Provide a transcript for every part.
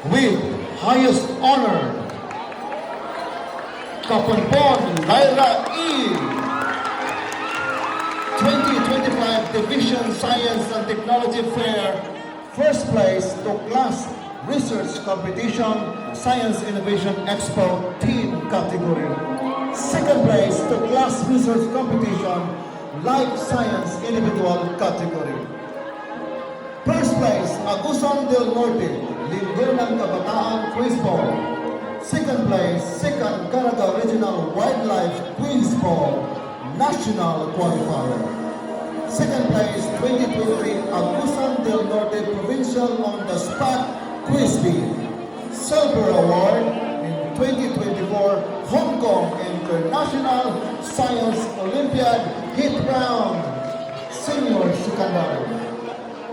with highest honor, Kaponpon Lyra E. 2025 Division Science and Technology Fair, first place to Class Research Competition, Science Innovation Expo Team category. Second place to Class Research Competition, Life Science Individual category. First place, Agusan del Norte, Linggo ng Kabataan Quiz Ball. Second place, Second Caraga Regional Wildlife Quiz Ball, National Qualifier. Second place, 2023 Agusan del Norte Provincial on the Spot Quiz Bee. Silver Award in 2024 Hong Kong International Science Olympiad Hit Round, Senior Secondary.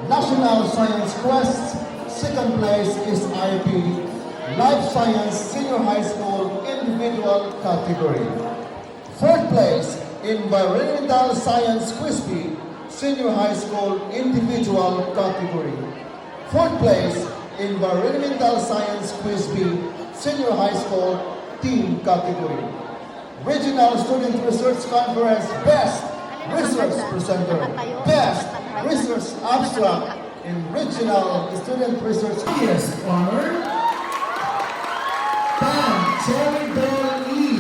National Science Quest, second place is IP, Life Science Senior High School Individual category. Fourth place, Environmental Science Quiz-Bee, Senior High School Individual category. Fourth place, Environmental Science Quiz-Bee, Senior High School Team category. Regional Student Research Conference Best Research Presenter, Best Research Abstract in Regional Student Research. Highest honor, Pan Cherry Bell E.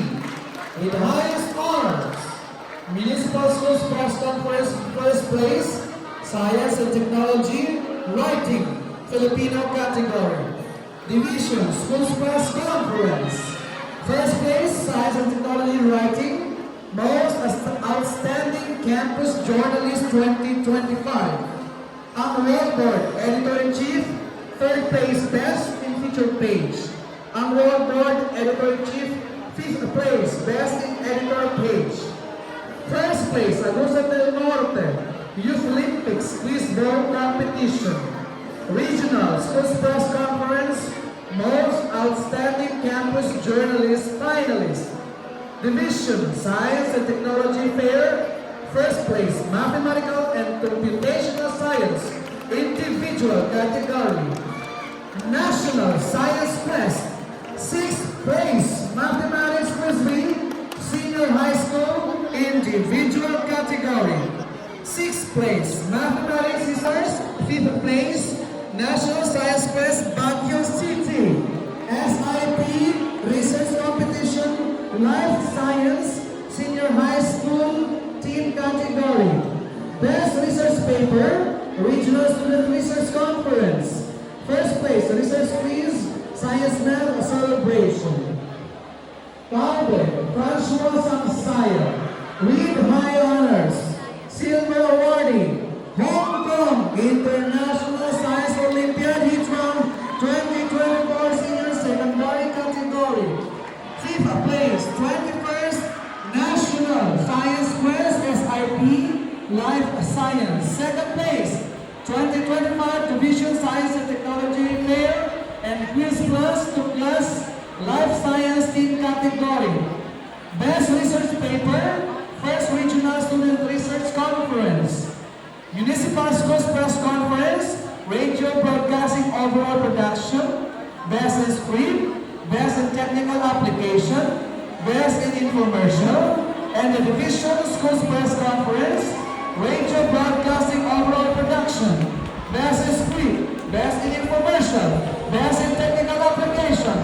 With highest honors, Municipal Schools Press Conference first place, Science and Technology, Writing, Filipino category. Division Schools Press Conference. First place, Science and Technology, Writing, Most Outstanding Campus Journalist 2025. Ang World Board Editor-in-Chief, third place Best in Featured Page. Ang World Board Editor-in-Chief, fifth place Best in Editor Page. First place, Agusan del Norte Youth Olympics Quiz Ball Competition. Regional Schools Press Conference, Most Outstanding Campus Journalist Finalist. Division Science and Technology Fair, first place Mathematical and Computational Science Individual category. National Science Quest, sixth place Mathematics Quiz-Bee, Senior High School Individual category. Sixth place Mathematics Research, fifth place National Science Quest Baguio City. SIP Research Competition, Life Science Senior High School Team category. Best Research Paper, Regional Student Research Conference. First place, Research Quiz, Science Medal Celebration. Founder, Francois Sangsaya, with high honors. Silver awardee, Hong Kong International Science Olympiad Hit Round 2024 Senior Secondary category. Fifth place, 21st National Science Quest SIP Life Science. Second place, 2025 Division Science and Technology Fair and Quiz Plus to Plus Life Science Team category. Best Research Paper, First Regional Student Research Conference. Municipal Schools Press Conference, Radio Broadcasting Overall Production, Best in Script, Best in Technical Application, Best in Infomercial, and the Division Schools Press Conference, Radio Broadcasting Overall Production, Best in Script, Best in Infomercial, Best in Technical Application,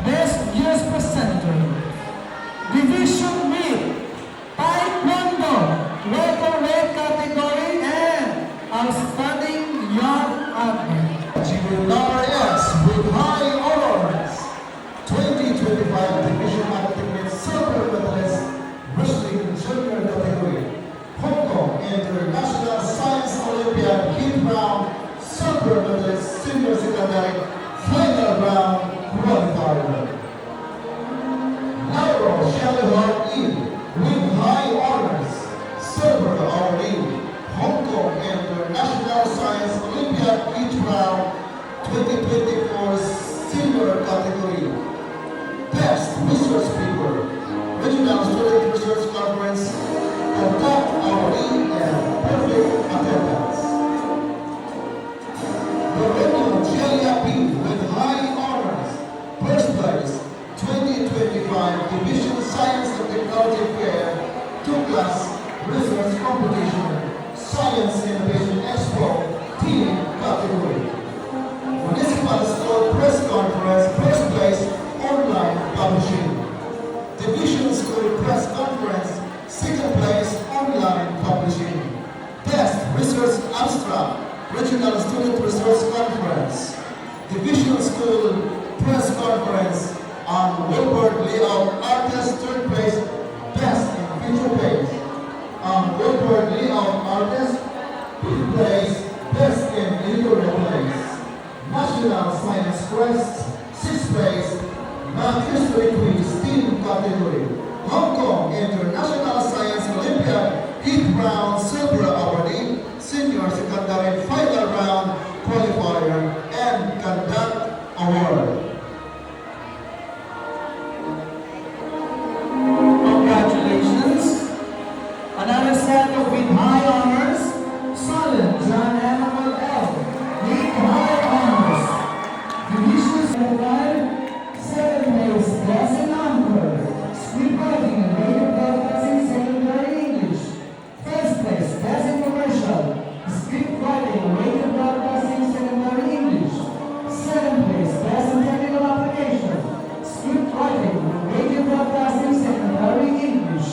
Best News Presenter. Division Meet, Taekwondo, Welterweight category, and Outstanding Young Athlete. Jubilarians with high honors, 2025 Division Academic Silver Medalist, Wrestling Junior category, Hong Kong International Science Olympiad Hit Round, Silver Medalist, Senior Secondary, Final Round Qualifier. Lauro Shalihar E. with high honors, Silver awardee, Hong Kong International Science Olympiad Hit Round 2024 Senior category. Best Research Paper, Regional Student Research Conference, Contact awardee and perfect attendance. Lorena Jelia P. with high honors, Division Science and Technology Fair to Class Research Competition, Science Innovation Expo, Team category. Municipal School Press Conference, first place, online publishing. Division School Press Conference, second place, online publishing. Best Research Abstract, Regional Student Research Conference. Division School Press Conference on Wilbur Layout Artist, third place, Best in Feature Page. Wilbur Layout Artist, fifth place, Best in Editorial Place. National Science Quest, sixth place, Math History Quiz, Team category. Hong Kong International Science Olympiad, 8th round, silver awardee, senior secondary final round qualifier, and conduct award. Congratulations. Another set of with high honors, Solid John Emmanuel L. With high honors. Division 5, second place, Blessing Amber. Scriptwriting and radio broadcasting, secondary English. First place, Best in Commercial. Scriptwriting and radio broadcasting, secondary English. Second place, Best in Technical Application. Scriptwriting and radio broadcasting, secondary English.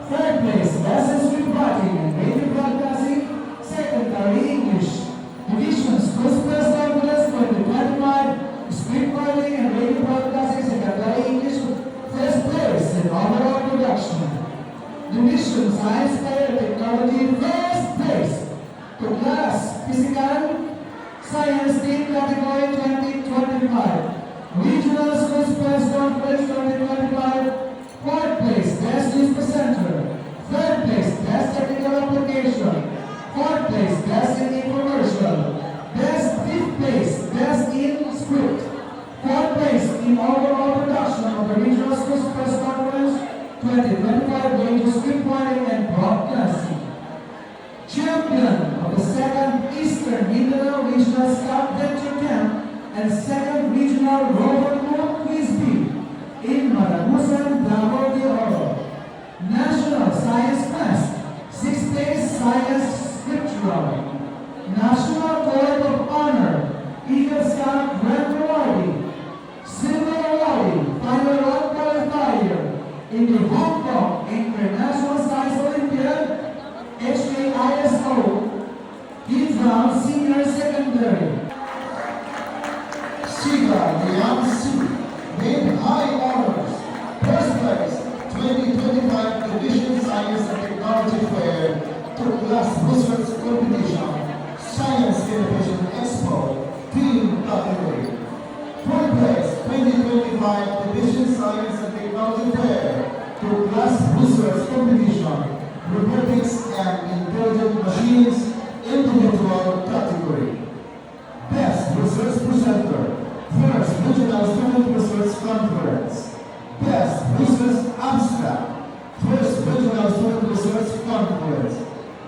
Third place, Best in Scriptwriting and radio broadcasting, secondary English. Division Schools Press Conference 2025, Scriptwriting and radio broadcasting, secondary English. First place in overall production. Division Science Fair Technology, first place. To class Physical Science Team category 2025. Regional Schools Press Conference 2025, fourth place, Best News Presenter. Third place, Best Technical Application. Fourth place, Best in Infomercial. Fifth place, Best in Script. Fourth place in overall production of the Regional Schools Press Conference 2025 Radio Script Writing and Broadcasting. Champion of the second Eastern Mindanao Regional Scout Venture Camp and second Regional Robot Moon Quiz Bee in Maramusan, Davao de Oro. National Science Quest, 6 days Science Scriptural. National Court of Honor, Eagle Scout Grand Awardee, Silver Awardee, Final Round Qualifier in the Hong Kong International Science Olympiad, HKISO, 8th round Senior Secondary. Siga Liang-Si, made high honors, first place, 2025 Division Science and Technology Fair to Class Research Competition, Science Innovation Expo, Team category. Third place, 2025 Division Science and Technology Fair to Class Research Competition, Robotics and Intelligent Machines, individual category. Best Research Presenter, First Regional Student Research Conference. Best Research Abstract, First Regional Student Research Conference.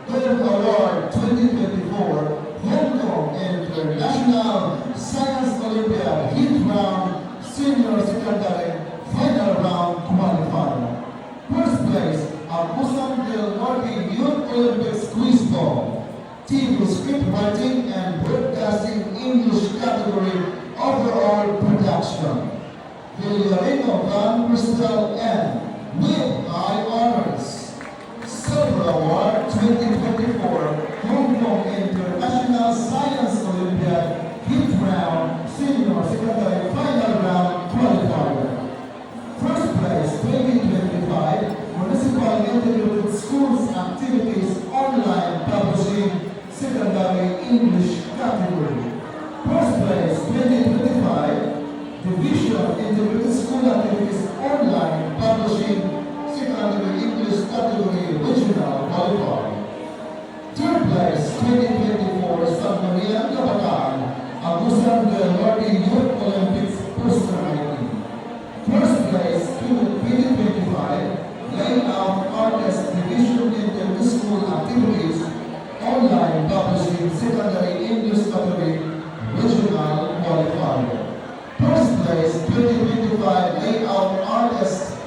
Third Award 2024, Hong Kong International Science Olympiad, 8th round, Senior Secondary, Final round qualifier. First place, Agusan del Norte Youth Olympics Quiz Ball. Team Script Writing and Broadcasting English category, overall production. Villarino Van Crystal N. with high honors. Silver Award 2024, Hong Kong International Science Olympiad, 8th round, Senior Secondary Final round qualifier. First place 2025, Municipal Integrated Schools Activities Online Publishing, Secondary English category. First place 2025, Division Integrated School Activities Online Publishing, Secondary English category, Regional qualifier. Third place 2024, San Maria Cabacan, Agusan del Norte Youth Olympics Poster Writing. First place 2025, Layout Artist Division Integrated School Activities Online Publishing, Secondary English category, Regional qualifier. First place 2025, Layout Artist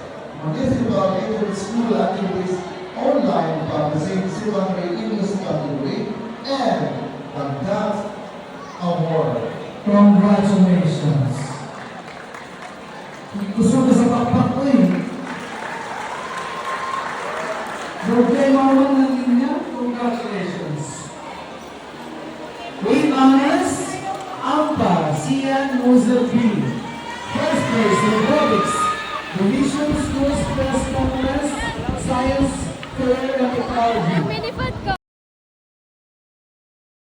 conducted school activities online para the same secondary English category and conduct award. Congratulations. Gusto ko sa pakpak ko eh. Birthday moment ng linya. Congratulations. With honors, Ampa Sian Muzafi. First place in robotics. Division Schools Press Conference, Science Fair and Technology. Minipad ko.